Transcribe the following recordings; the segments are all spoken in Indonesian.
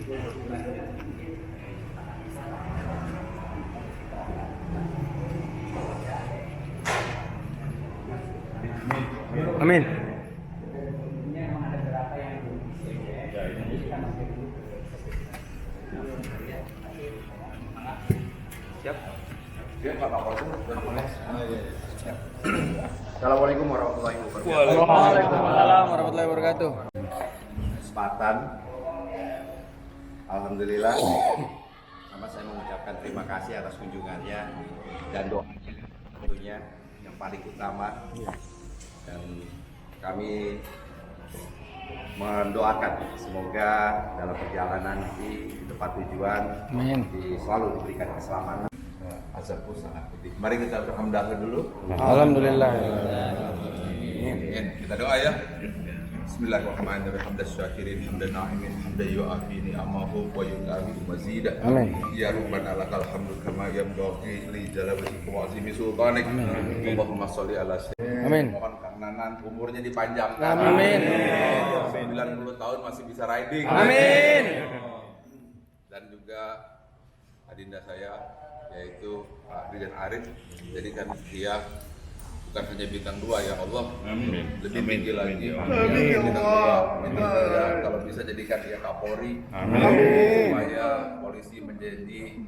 Amin. Siap. Siap Pak Kapolres. Assalamualaikum warahmatullahi wabarakatuh. Waalaikumsalam warahmatullahi wabarakatuh. Kesempatan. Alhamdulillah. Sama saya mengucapkan terima kasih atas kunjungannya dan doa tentunya yang paling utama. Dan kami mendoakan semoga dalam perjalanan di tempat tujuan selalu diberikan keselamatan. Azabku sangat putih. Mari kita berhamdalillah dulu. Alhamdulillah. Kita doa ya. Bismillahirrahmanirrahim. Hamdan syakirin, hamdan na'imin, hamdan yu'afi ni'amahu wa yu'afi mazida. Amin. Ya Rabbana lakal hamdu kama yanbaghi li jalali wa azimi sultanik. Allahumma sholli ala sayyidina. Amin. Mohon Kang Nanan umurnya dipanjangkan. Amin. 90 tahun masih bisa riding. Amin. Dan juga adinda saya yaitu Pak Ridan Arif. Jadi kan dia bukan hanya bintang 2 ya Allah. Amin. Lebih tinggi lagi. Amin. Kalau bisa jadikan dia Kapolri. Amin. Supaya polisi menjadi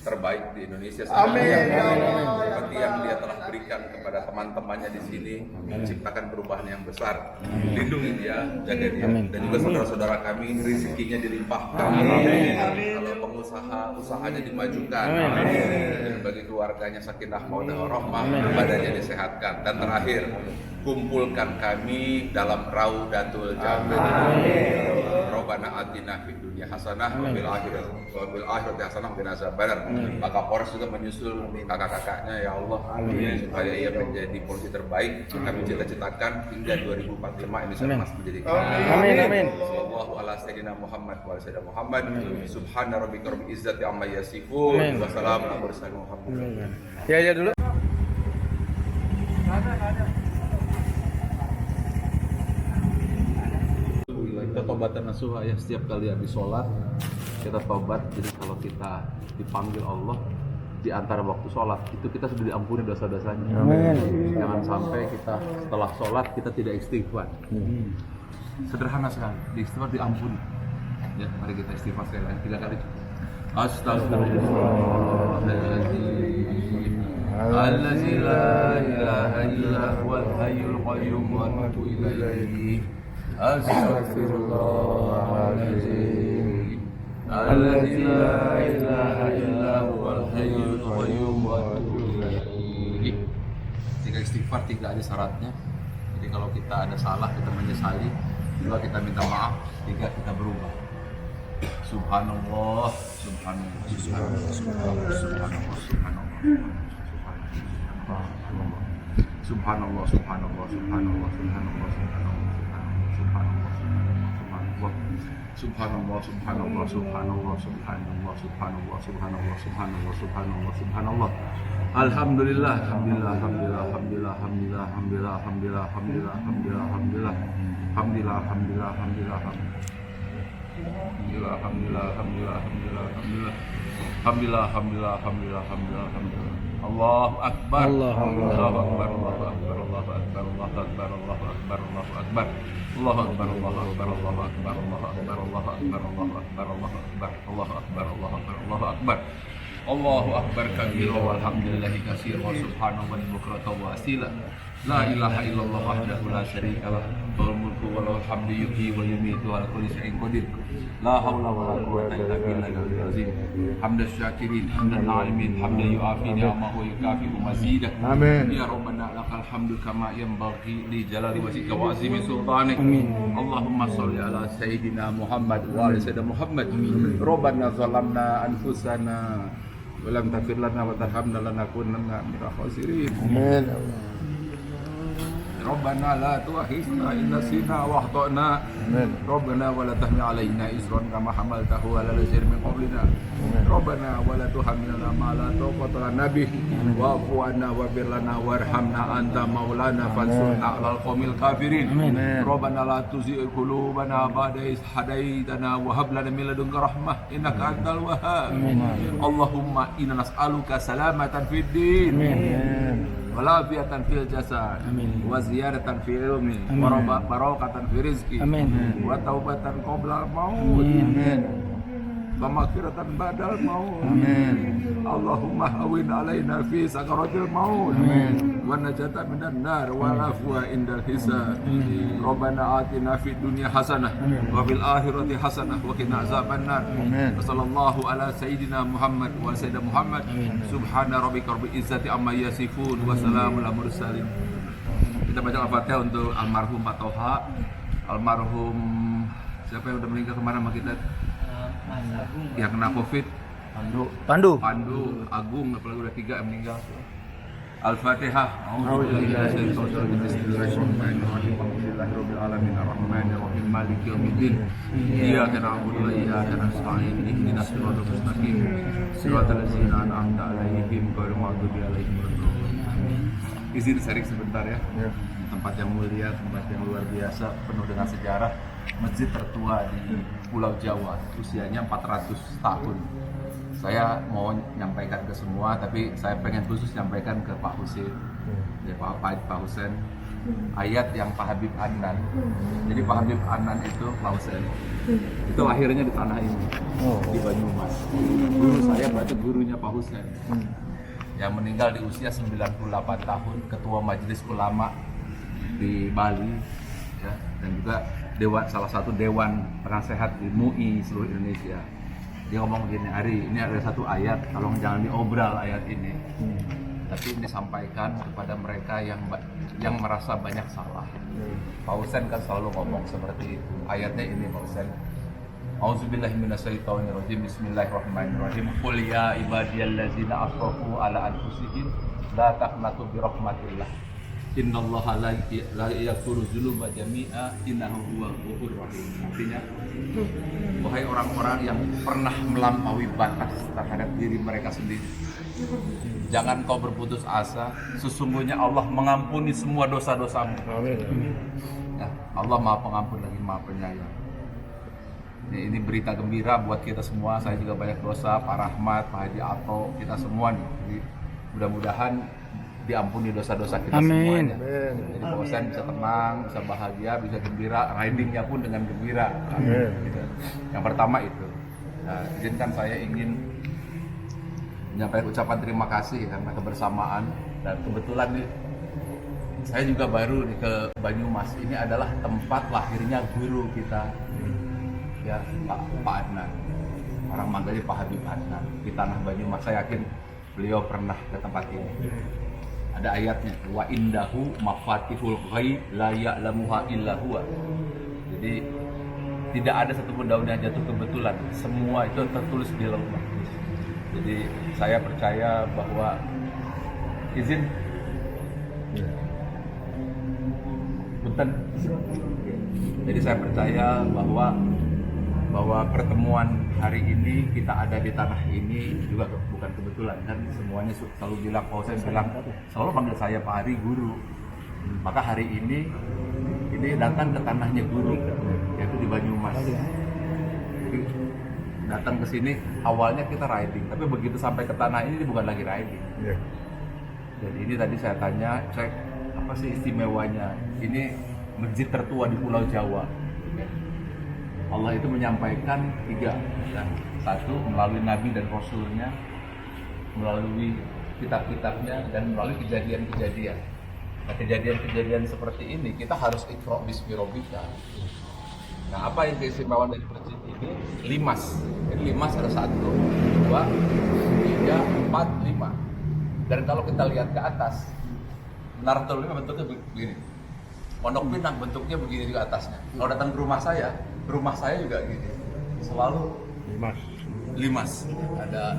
terbaik di Indonesia. Amin. Seperti yang dia telah berikan kepada teman-temannya di sini, menciptakan perubahan yang besar. Lindungi dia, jaga dia, dan juga saudara-saudara kami rezekinya dilimpahkan. Kalau pengusaha usahanya dimajukan. Dan bagi keluarganya sakinah mawaddah warahmah, badannya disehatkan. Dan terakhir, kumpulkan kami dalam Raudatul Jannah. Rabbana atina fid dunya hasanah wa fil akhirati hasanah wa qina azabannar. Pak Kapolres juga menyusul kakak-kakaknya ya Allah supaya ia menjadi polisi terbaik. Kami cita-citakan hingga 2045 Indonesia emas menjadi. Amin amin. Sallallahu ala sayyidina Muhammad wa ala sayyidina Muhammad. Subhana rabbika rabbil izzati amma yasifun. Wa salamun ala mursalin walhamdulillah. Ya dulu. Kita tobatan nasuha ya, setiap kali habis sholat kita tobat. Jadi kalau kita dipanggil Allah di antara waktu sholat itu kita sudah diampuni dosa-dosanya. Jangan sampai kita setelah sholat kita tidak istighfar. Sederhana sekali, di istighfar diampuni. Ya, mari kita istighfar sekali lagi 3 kali. Astaghfirullahaladzim Allazi la ilaha illa huwal hayyul qayyum wa atubu ilaihi. Astaghfirullahaladzim Allazi la ilaha illa huwal hayyul qayyum wa atubu ilaihi. 3 istighfar, 3 ada syaratnya. Jadi kalau kita ada salah kita menyesali, 2 kita minta maaf, 3 kita berubah. Subhanallah, subhanallah, subhanallah, subhanallah, subhanallah, subhanallah. Subhanallah, subhanallah, subhanallah, subhanallah, subhanallah, subhanallah, subhanallah, subhanallah, subhanallah, subhanallah, subhanallah, subhanallah, subhanallah, subhanallah. Alhamdulillah, alhamdulillah, alhamdulillah, alhamdulillah, alhamdulillah, alhamdulillah, alhamdulillah, alhamdulillah, alhamdulillah, alhamdulillah, alhamdulillah, alhamdulillah, alhamdulillah. Alhamdulillah, alhamdulillah, alhamdulillah, alhamdulillah, alhamdulillah, alhamdulillah, alhamdulillah, alhamdulillah, alhamdulillah, alhamdulillah. Allahu Akbar, Allahu Akbar, Allahu Akbar, Allahu Akbar, Allahu Akbar, Allahu Akbar, Allahu Akbar, Allahu Akbar, Allahu Akbar, Allahu Akbar, Allahu Akbar, Allahu Akbar, Allahu Akbar, Allahu Akbar, Allahu Akbar, Allahu Akbar, Allahu Akbar. Allahu Akbar kabira walhamdulillahi katsira wa subhanallahi bukratan wa asila. La ilaha illallah wahdahu la syarika lah. Lahul mulku wa lahul hamdu yuhyi wa yumiitu wa ala kulli syai'in qadir. La haula wa la quwwata illa billahil azim. Hamdan syakirin, hamdan na'imin, hamdan yu'afi ni'amahu wa yukafi'u mazidah. Amin. Ya Rabbana lakal hamdu kama yanbaghi li jalali wajhika wa azimi sultanik. Amin. Allahumma sholli ala sayyidina Muhammad wa ala sayyidina Muhammad. Rabbana zalamna anfusana wa lam taghfir lana wa tarhamna lanakunanna minal khasirin. Amin. ربنا لا تؤاخذنا إن نسينا وأخطأنا ربنا ولا تحمل علينا إصرا كما حملته على الذين من قبلنا ربنا ولا تحملنا ما لا طاقة لنا به واعف عنا واغفر لنا وارحمنا أنت مولانا فانصرنا على القوم الكافرين ربنا لا تزغ قلوبنا بعد إذ هديتنا وهب لنا من لدنك رحمة إنك أنت الوهاب اللهم إنا نسألك سلامة في الدين والعافية في الجسد وزيادة في العلم وبركة في رزق وتوبة قبل الموت ومغفرة بعد الموت اللهم هون علينا في سكرات الموت والنجاة من النار والعفو عند الحساب ربنا آتنا في الدنيا حسنة وفي الآخرة حسنة وقنا عذاب النار وصلى الله على سيدنا محمد وسيدنا محمد سبحان ربك رب العزة عما يصفون وسلام على المرسلين. Kita baca Al-Fatihah untuk almarhum Pak Toha, almarhum siapa yang udah meninggal kemarin sama kita yang kena COVID, Pandu, Agung, apalagi udah 3 yang meninggal. Al-Fatihah. Bismillahirrahmanirrahim. Ar-Rahmanir-Rahim. Maliki yaumiddin. Iyyaka na'budu wa iyyaka nasta'in. Ihdinas siratal mustaqim. Siratal ladzina an'amta 'alaihim ghairil maghdubi 'alaihim waladdallin. Izin sharing sebentar ya. Tempat yang mulia, tempat yang luar biasa, penuh dengan sejarah. Masjid tertua di Pulau Jawa, usianya 400 tahun. Saya mau menyampaikan ke semua, tapi saya pengen khusus menyampaikan ke Pak Husin, ya Pak Husin, ayat yang Pak Habib Adnan. Jadi Pak Habib Adnan itu Pak Husin, itu lahirnya di tanah ini, di Banyumas. Guru saya berarti gurunya Pak Husin, yang meninggal di usia 98 tahun, ketua Majelis Ulama di Bali, ya, dan juga salah satu dewan penasehat di MUI seluruh Indonesia. Dia ngomong gini, Ari, ini ada satu ayat, tolong jangan diobral ayat ini, tapi ini disampaikan kepada mereka yang merasa banyak salah. Pak Husin kan selalu ngomong seperti itu. Ayatnya ini Pak Husin, A'udzubillahi minasyaitonirrajim. Bismillahirrahmanirrahim. Qul ya ibadiyallazina asrafu ala anfusihim la taqnatu bi rahmatillah. Innallaha la yaghfiru dzunuba jami'a innahu huwal ghafurur rahim. Artinya, wahai orang-orang yang pernah melampaui batas terhadap diri mereka sendiri, jangan kau berputus asa, sesungguhnya Allah mengampuni semua dosa-dosamu. Ya, Allah Maha Pengampun lagi Maha Penyayang. Ini berita gembira buat kita semua. Saya juga banyak dosa, Pak Rahmat, Pak Haji Ato, kita semua nih. Jadi mudah-mudahan diampuni dosa-dosa kita semuanya. Jadi Pak Husin bisa tenang, bisa bahagia, bisa gembira, ridingnya pun dengan gembira. Gitu. Yang pertama itu. Nah, izinkan saya ingin menyampaikan ucapan terima kasih karena kebersamaan, dan kebetulan nih saya juga baru nih ke Banyumas. Ini adalah tempat lahirnya guru kita, ya Pak Adnan. Orang manggilnya Pak Habib Adnan di tanah Banyumas. Saya yakin beliau pernah ke tempat ini. Ada ayatnya, wa indahu mafatihul ghaib la ya'lamuha illa huwa. Jadi tidak ada satupun daun yang jatuh kebetulan, semua itu tertulis di lauh mahfuz. Jadi saya percaya bahwa izin punten. Jadi saya percaya bahwa pertemuan hari ini kita ada di tanah ini juga bukan kebetulan, kan semuanya selalu bilang, Pak Husin bilang, selalu panggil saya Pak Ari guru. Maka hari ini datang ke tanahnya guru, yaitu di Banyumas. Jadi datang ke sini awalnya kita riding, tapi begitu sampai ke tanah ini bukan lagi riding. Jadi ini tadi saya tanya, cek apa sih istimewanya? Ini masjid tertua di Pulau Jawa. Allah itu menyampaikan 3, ya. 1 melalui Nabi dan Rasulnya, melalui kitab-kitabnya, dan melalui kejadian-kejadian. Nah, kejadian-kejadian seperti ini kita harus iqra bismi rabbika. Nah, apa yang keistimewaan dari masjid ini? Limas. Jadi limas ada 1, 2, 3, 4, 5. Dan kalau kita lihat ke atas, Menaratul Ulama bentuknya begini. Pondok Pinang bentuknya begini juga atasnya. Kalau datang ke rumah saya juga gini. Selalu limas. Ada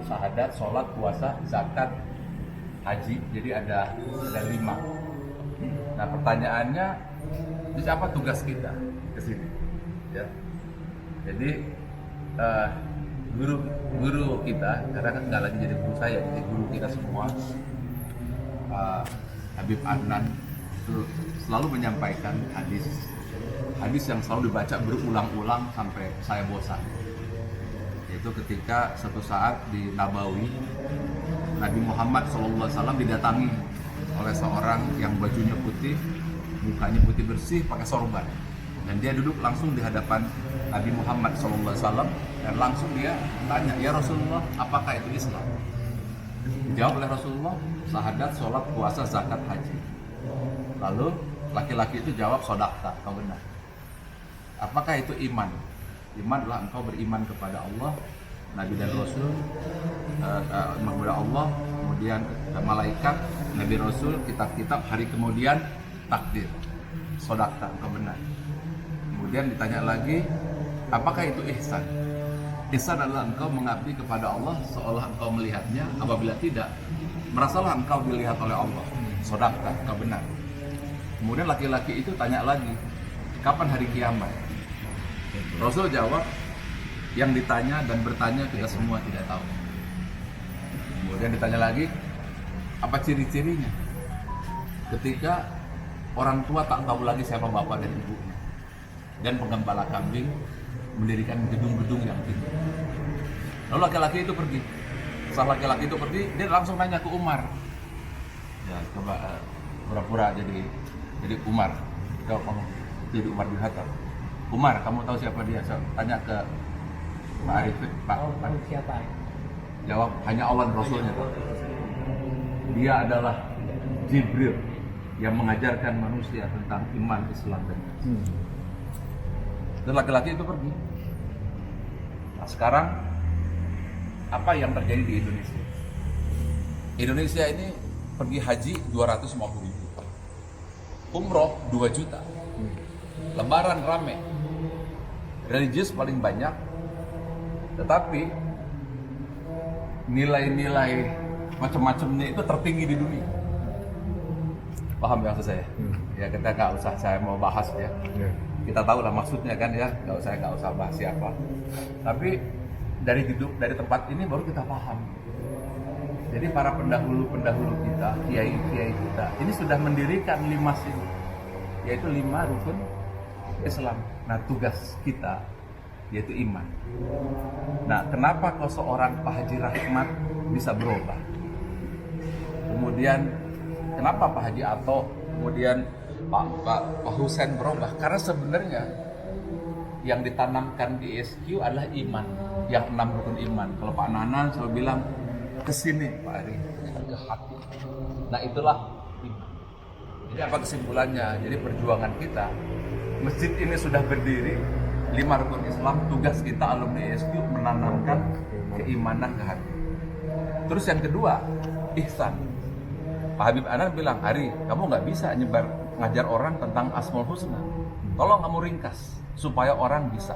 syahadat, sholat, puasa, zakat, haji. Jadi ada 5. Nah pertanyaannya, jadi apa tugas kita ke sini? Ya. Jadi guru kita, karena kan nggak lagi jadi guru saya, jadi guru kita semua, Habib Adnan itu selalu menyampaikan hadis yang selalu dibaca berulang-ulang sampai saya bosan. Yaitu ketika suatu saat di Nabawi, Nabi Muhammad SAW didatangi oleh seorang yang bajunya putih, mukanya putih bersih, pakai sorban. Dan dia duduk langsung di hadapan Nabi Muhammad SAW dan langsung dia tanya, "Ya Rasulullah, apakah itu Islam?" Dijawab oleh Rasulullah, "Syahadat, sholat, puasa, zakat, haji." Lalu laki-laki itu jawab, "Sodakta, kau benar." Apakah itu iman? Iman adalah engkau beriman kepada Allah, Nabi dan Rasul, kepada Allah, kemudian malaikat, Nabi Rasul, kitab-kitab, hari kemudian takdir. Sodakta, engkau benar. Kemudian ditanya lagi, apakah itu ihsan? Ihsan adalah engkau mengabdi kepada Allah seolah engkau melihatnya, apabila tidak, merasalah engkau dilihat oleh Allah. Sodakta, engkau benar. Kemudian laki-laki itu tanya lagi, kapan hari kiamat? Rasul jawab, yang ditanya dan bertanya kita semua tidak tahu. Kemudian ditanya lagi, apa ciri-cirinya? Ketika orang tua tak tahu lagi siapa bapak dan ibunya, dan penggembala kambing mendirikan gedung-gedung yang tinggi. Lalu laki-laki itu pergi. Setelah laki-laki itu pergi, dia langsung nanya ke Umar. Ya, coba pura-pura jadi Umar. Kalau jadi Umar bin Khattab. Umar, kamu tahu siapa dia? Saya tanya ke Pak Arif, Pak. Siapa? Jawab, hanya Allah dan Rasulnya. Dia adalah Jibril yang mengajarkan manusia tentang iman, Islam, dan Dan laki-laki itu pergi. Nah, sekarang apa yang terjadi di Indonesia? Indonesia ini pergi haji 250.000, umroh 2 juta, lebaran rame, religius paling banyak, tetapi nilai-nilai macam-macamnya itu tertinggi di dunia. Paham ya maksud saya? Ya kita nggak usah saya mau bahas ya. Kita tahu lah maksudnya kan ya, nggak usah bahas siapa. Tapi dari tempat ini baru kita paham. Jadi para pendahulu kita, kiai kita, ini sudah mendirikan 5 SIN, yaitu 5 rukun Islam. Nah tugas kita yaitu iman. Nah kenapa kok seorang Pak Haji Rahmat bisa berubah? Kemudian kenapa Pak Haji Ato, kemudian Pak Husain berubah? Karena sebenarnya yang ditanamkan di SQ adalah iman, yang 6 rukun iman. Kalau Pak Nanan selalu bilang kesini Pak Ari, ke hati. Nah itulah iman. Jadi apa kesimpulannya? Jadi perjuangan kita, masjid ini sudah berdiri 5 rukun Islam, tugas kita alumni SQ menanamkan keimanan ke hati. Terus yang kedua, ihsan. Pak Habib Adnan bilang, Ari, kamu nggak bisa ngajar orang tentang Asmaul Husna. Tolong kamu ringkas supaya orang bisa.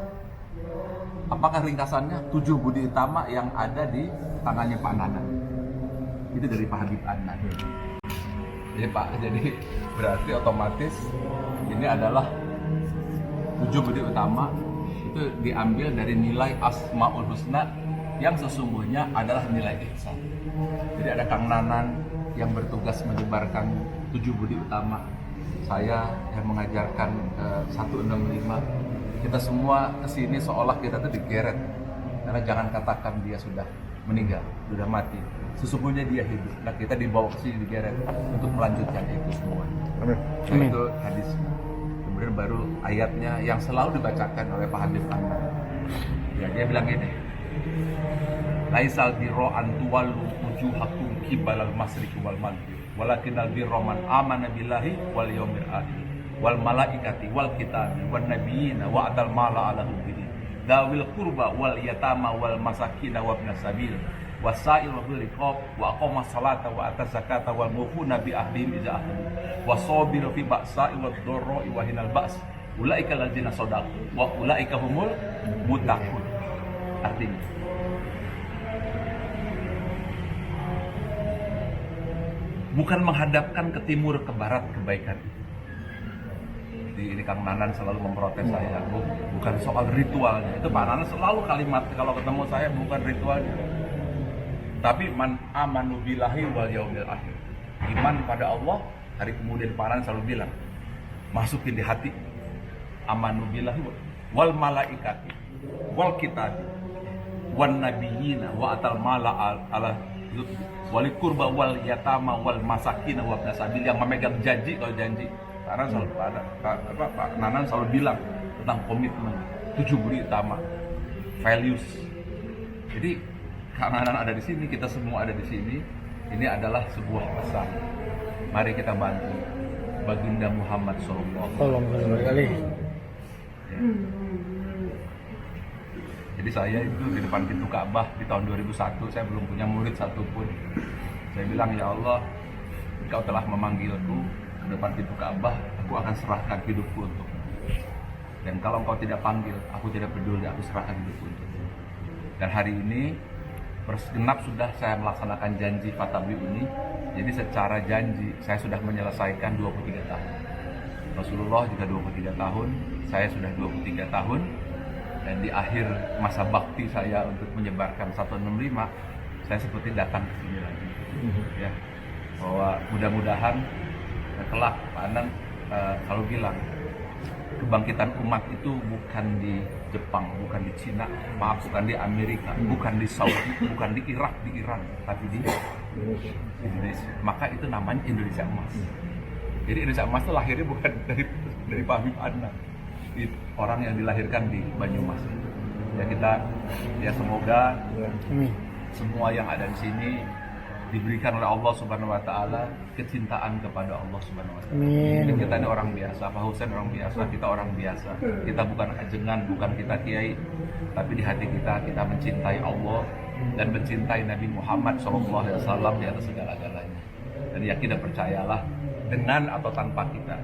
Apakah ringkasannya? 7 budi utama yang ada di tangannya Pak Nanan. Itu dari Pak Habib Adnan. Jadi berarti otomatis ini adalah 7 budi utama itu diambil dari nilai Asmaul Husna yang sesungguhnya adalah nilai ihsan. Jadi ada Kang Nanan yang bertugas menyebarkan 7 budi utama, saya yang mengajarkan 165. Kita semua kesini seolah kita tuh digeret, karena jangan katakan dia sudah meninggal, sudah mati, sesungguhnya dia hidup. Nah kita dibawa ke sini digeret untuk melanjutkan itu semua. Nah, itu hadis. Kemudian baru ayatnya yang selalu dibacakan oleh Pak Habib Adnan. Ya, dia bilang gini, laisal birro an tuwallu wujuhakum qibalal masyriqi wal maghrib walakinnal birra man amana billahi wal yaumil akhir wal malaikati wal kitabi wan nabiyina wa atal mala ala hubbihi dawil qurba wal yatama wal masakin wa ibnas sabil wasail wa bil riqab wa aqama salata wa ata zakata wal mufuna bi ahdihim idza ahdu wasabiru fi ba'sa'i wad dharra'i wa hinal ba's ulaika alladzina sadaqu wa ulaika humul muttaqun. Artinya bukan menghadapkan ke timur, ke barat kebaikan. Jadi ini Kang Nanan selalu memprotes saya, bukan soal ritualnya. Itu Pak Nanan selalu kalimat kalau ketemu saya, bukan ritualnya. Tapi man amanu billahi wal yaumil akhir. Iman pada Allah, hari kemudian Pak Nanan selalu bilang, masukin di hati, amanu billahi wal malaikati wal kitabi wan nabiyina wa atal mala ala wali kurba wal yatama wal masakin wa nasabil, yang memegang janji. Kalau janji karena selalu ada Pak Nanan selalu bilang tentang komitmen, 7 utama, values. Jadi Kang Nanan ada di sini, kita semua ada di sini. Ini adalah sebuah pesan. Mari kita bantu Baginda Muhammad sallallahu alaihi wasallam. Jadi saya itu di depan pintu Ka'bah di tahun 2001, saya belum punya murid satupun. Saya bilang, ya Allah, Engkau telah memanggilku ke depan pintu Ka'bah, aku akan serahkan hidupku untukmu. Dan kalau Engkau tidak panggil, aku tidak peduli, aku serahkan hidupku untukmu. Dan hari ini bergenap sudah saya melaksanakan janji Fatabi ini. Jadi secara janji saya sudah menyelesaikan 23 tahun. Rasulullah juga 23 tahun, saya sudah 23 tahun. Dan di akhir masa bakti saya untuk menyebarkan 165, saya seperti datang ke sini lagi. Ya, bahwa mudah-mudahan kelak Pak Anan selalu bilang, kebangkitan umat itu bukan di Jepang, bukan di Cina, maaf, bukan di Amerika, bukan di Saudi, bukan di Irak, di Iran, tapi di Indonesia. Maka itu namanya Indonesia Emas. Jadi Indonesia Emas itu lahirnya bukan dari Pak Habib Adnan, orang yang dilahirkan di Banyumas. Ya kita, ya semoga semua yang ada di sini diberikan oleh Allah Subhanahu Wa Taala kecintaan kepada Allah Subhanahu Wa Taala. Dan kita ini orang biasa, Pak Husain orang biasa, kita orang biasa. Kita bukan ajengan, bukan kita kiai, tapi di hati kita mencintai Allah dan mencintai Nabi Muhammad SAW di atas segala-galanya. Dan yakin dan percayalah, dengan atau tanpa kita,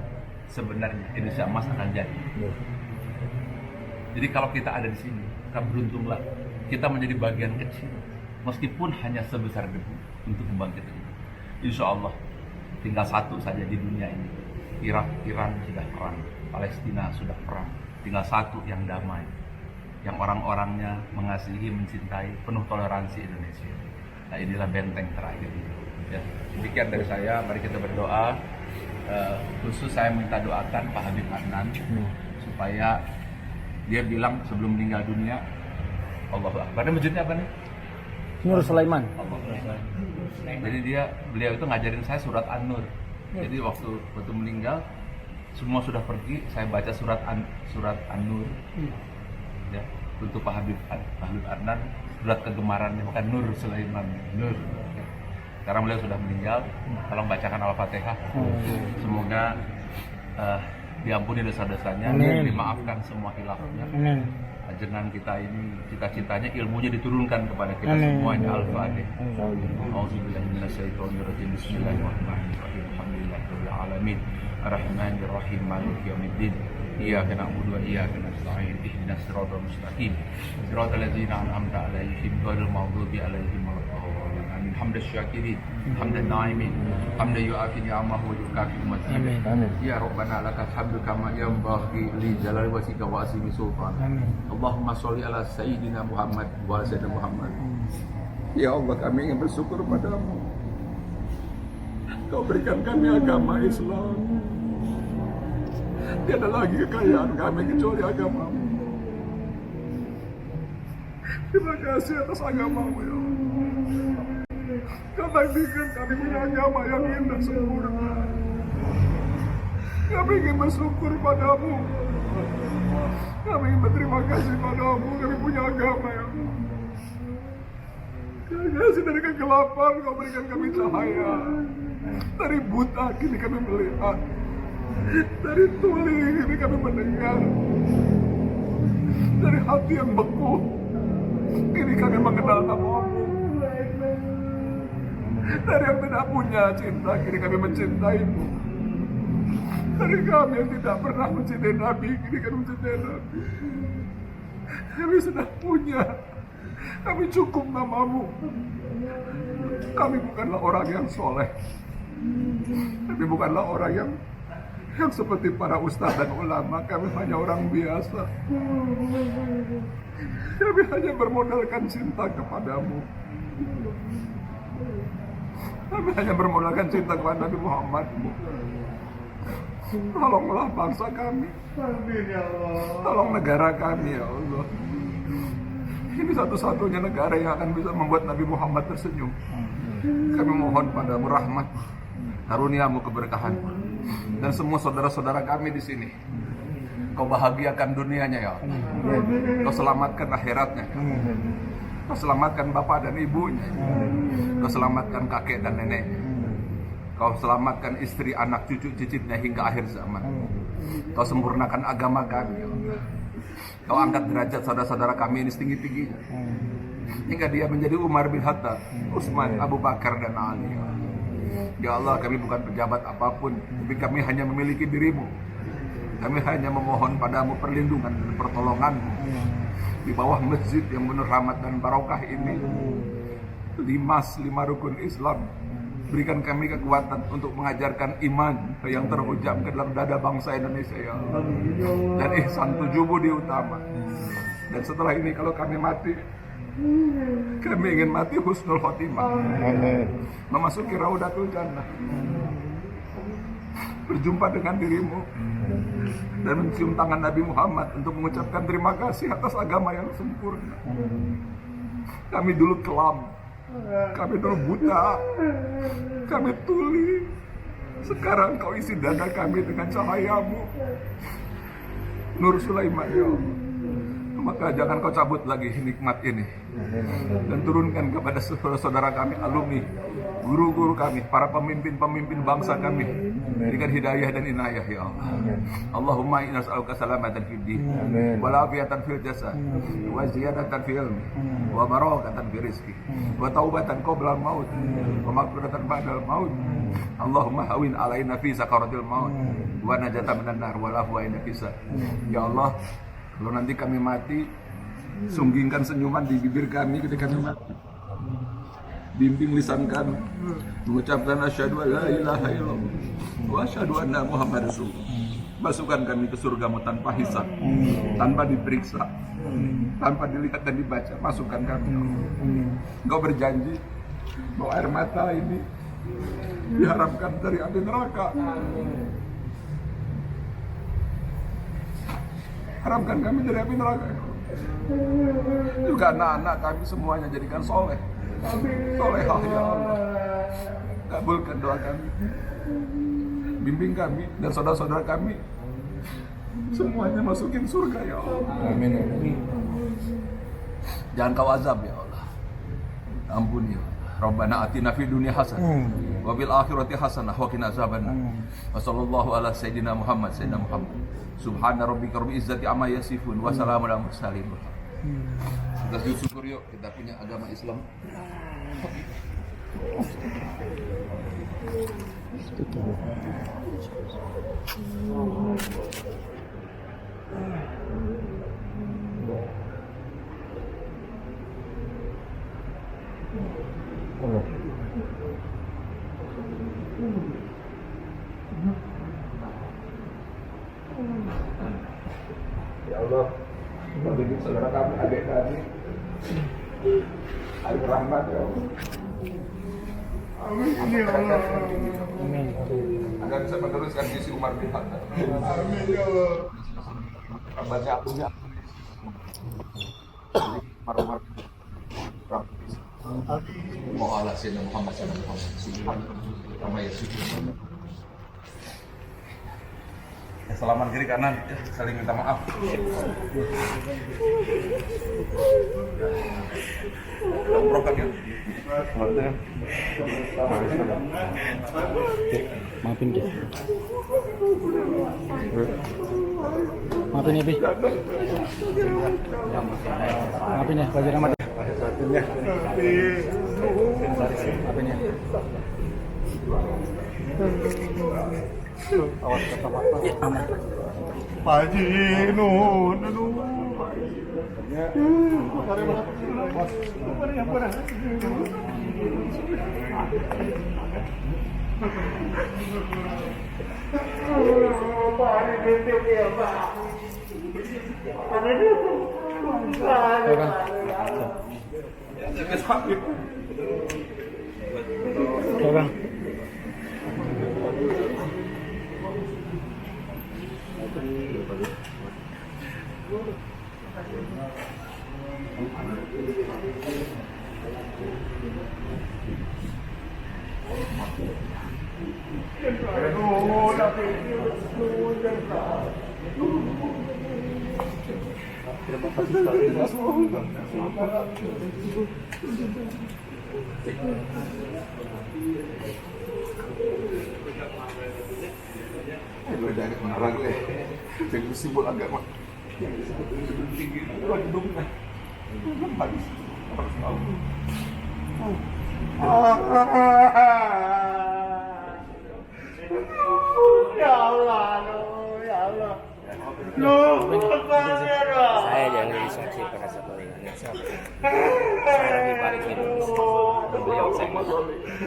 sebenarnya Indonesia Emas akan jadi. Jadi kalau kita ada di sini, kita beruntunglah. Kita menjadi bagian kecil, meskipun hanya sebesar debu untuk membangkitkan itu. Insya Allah tinggal satu saja di dunia ini. Iran sudah perang, Palestina sudah perang. Tinggal satu yang damai, yang orang-orangnya mengasihi, mencintai, penuh toleransi Indonesia. Nah inilah benteng terakhir. Ya, demikian dari saya. Mari kita berdoa. Khusus saya minta doakan Pak Habib Adnan supaya dia bilang sebelum meninggal dunia, Allahu Akbar. Masjidnya apa nih? Nur Sulaiman. Jadi beliau itu ngajarin saya surat An-Nur. Jadi waktu meninggal semua sudah pergi, saya baca surat An-Nur. Ya, untuk Pak Habib Adnan, surat kegemarannya bukan Nur Sulaiman, Nur. Sekarang beliau sudah meninggal, tolong bacakan Al-Fatihah. Semoga diampuni dosa-dosanya, dimaafkan semua khilafnya. Ajaran kita ini, cita-citanya ilmunya diturunkan kepada kita semuanya. Al-Fatihah. Auzubillahi minasyaitonirrajim. Bismillahirrahmanirrahim. Alhamdulillahirabbil alamin. Arrahmanir rahim. Maliki yaumiddin. Iyyaka na'budu wa iyyaka nasta'in. Ihdinas siratal mustaqim. Siratal ladzina an'amta 'alaihim ghairil maghdubi 'alaihim waladdallin. Hamdan syakirin, hamdan na'imin, hamdan yu'afi ni'amahu wa yukafi mazid. Ya Rabbana lakal hamdu kama yanbaghi li jalali wajhika wa azimi sultanik. Allahumma sholli ala sayyidina Muhammad wa ala sayyidina Muhammad. Ya Allah, kami ingin bersyukur padamu. Kau berikan kami agama Islam. Tiada lagi kekayaan kami kecuali agamamu. Terima kasih atas agamamu ya Allah. Kau takdirkan kami punya agama yang indah sempurna. Kami ingin bersyukur padamu. Kami ingin berterima kasih padamu. Kami punya agama yang kami kasih dari kegelapan. Kau berikan kami cahaya. Dari buta kini kami melihat. Dari tuli kini kami mendengar. Dari hati yang beku kini kami mengenal namamu. Dari yang tidak punya cinta, kini kami mencintaimu. Dari kami yang tidak pernah mencintai Nabi, kini kami mencintai Nabi. Kami sudah punya, kami cukup namamu. Kami bukanlah orang yang soleh, Kami bukanlah orang yang seperti para ustadz dan ulama. Kami hanya orang biasa. Kami hanya bermodalkan cinta kepadamu. Kami hanya bermodalkan cinta kepada Nabi Muhammad. Tolonglah bangsa kami. Tolong negara kami, ya Allah. Ini satu-satunya negara yang akan bisa membuat Nabi Muhammad tersenyum. Kami mohon padamu rahmat, karuniamu, keberkahan, dan semua saudara-saudara kami di sini. Kau bahagiakan dunianya, ya Allah. Kau selamatkan akhiratnya. Kau selamatkan bapak dan ibunya. Kau selamatkan kakek dan neneknya. Kau selamatkan istri, anak, cucu, cicitnya hingga akhir zaman. Kau sempurnakan agama kami, ya Allah. Kau angkat derajat saudara-saudara kami ini setinggi-tingginya, hingga dia menjadi Umar bin Khattab, Utsman, Abu Bakar, dan Ali. Ya Allah, kami bukan pejabat apapun, tapi kami hanya memiliki dirimu. Kami hanya memohon padamu perlindungan dan pertolonganmu di bawah masjid yang penuh rahmat dan barokah ini. 5 rukun Islam. Berikan kami kekuatan untuk mengajarkan iman yang terucap ke dalam dada bangsa Indonesia, ya Allah. Dan ihsan 7 budi utama. Dan setelah ini kalau kami mati, kami ingin mati husnul khotimah, memasuki raudatul jannah, berjumpa dengan dirimu, dan mencium tangan Nabi Muhammad untuk mengucapkan terima kasih atas agama yang sempurna. Kami dulu kelam, kami dulu buta, kami tuli. Sekarang kau isi dada kami dengan cahayamu, Nur Sulaiman, ya Allah. Maka jangan kau cabut lagi nikmat ini, dan turunkan kepada saudara-saudara kami, alumni, guru-guru kami, para pemimpin-pemimpin bangsa kami. Berikan hidayah dan inayah, ya Allah. Allahumma inna nas'aluka salamatan fid din, wa lafiyatan fil jasad, wa ziyadatan fil ilmi, wa barakatan fil rizqi, wa taubatan qabla al-maut, wa maghfiratan ba'da al-maut. Allahumma hawin alaina fi sakaratil maut, wa najatan minan nar, wa lahu inda hisab. Ya Allah, kalau nanti kami mati, sunggingkan senyuman di bibir kami ketika kami mati. Bimbing lisan kami mengucapkan asyhadu an la ilaha illallah wa asyhadu anna Muhammadar Rasulullah. Masukkan kami ke surgamu tanpa hisab, tanpa diperiksa, tanpa dilihat dan dibaca. Masukkan kami. Engkau berjanji bahwa air mata ini diharamkan dari api neraka. Haramkan kami dari api neraka. Juga anak-anak kami semuanya jadikan soleh, solehah, ya Allah. Kabulkan doa kami. Bimbing kami dan saudara-saudara kami semuanya masukin surga, ya Allah. Amin. Jangan kau azab, ya Allah. Ampuni, ya Allah. Rabbana atina fid dunya hasanah wa fil akhirati hasanah wa qina azabannar. Wa sallallahu ala sayyidina Muhammad. Subhana rabbika rabbil izzati amma yasifun wa salamun alal mursalin. Kita syukur yuk, kita punya agama Islam. Ya Allah, bimbing saudara kami, adik kami, adik rahmat, ya Allah. Amin, ya Allah. Amin. Agar bisa meneruskan visi Umar bin Khattab. Amin, ya Allah. Baca akunya. Marwar. Mohon sayyidina Muhammad sallallahu alaihi wasallam. Kama yasifun. Salaman kiri kanan, ya, saling minta maaf. Program ya. Maafin dia. Maafin ya, Bi. Maafin ya, Fajar Ahmad. Maafin ya. Maafin ya. Awas kata Pak. Aman. Pak Haji, nun. Ya. Jangan mengarang deh. Jangan sibuk agak mah. Tinggi itu lagi dong. Habis. Ya Allah, ya Allah. Saya jangan jadi saksi pada satu ini. Saya di balik itu. Beliau saya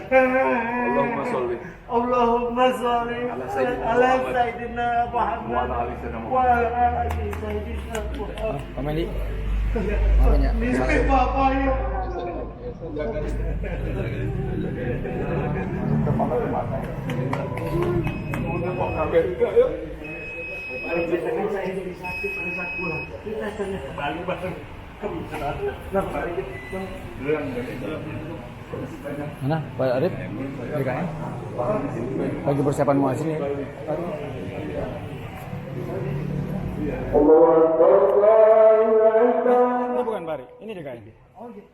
Allahumma sholli Allahumma sholli ala sayyidina Muhammad wa ala ali sayyidina Muhammad. Pamali. Makanya Ini bapaknya. mana Pak Arif? DKM? Lagi persiapan muazin ya? Ini bukan Pak Arif, ini DKM. Oh gitu.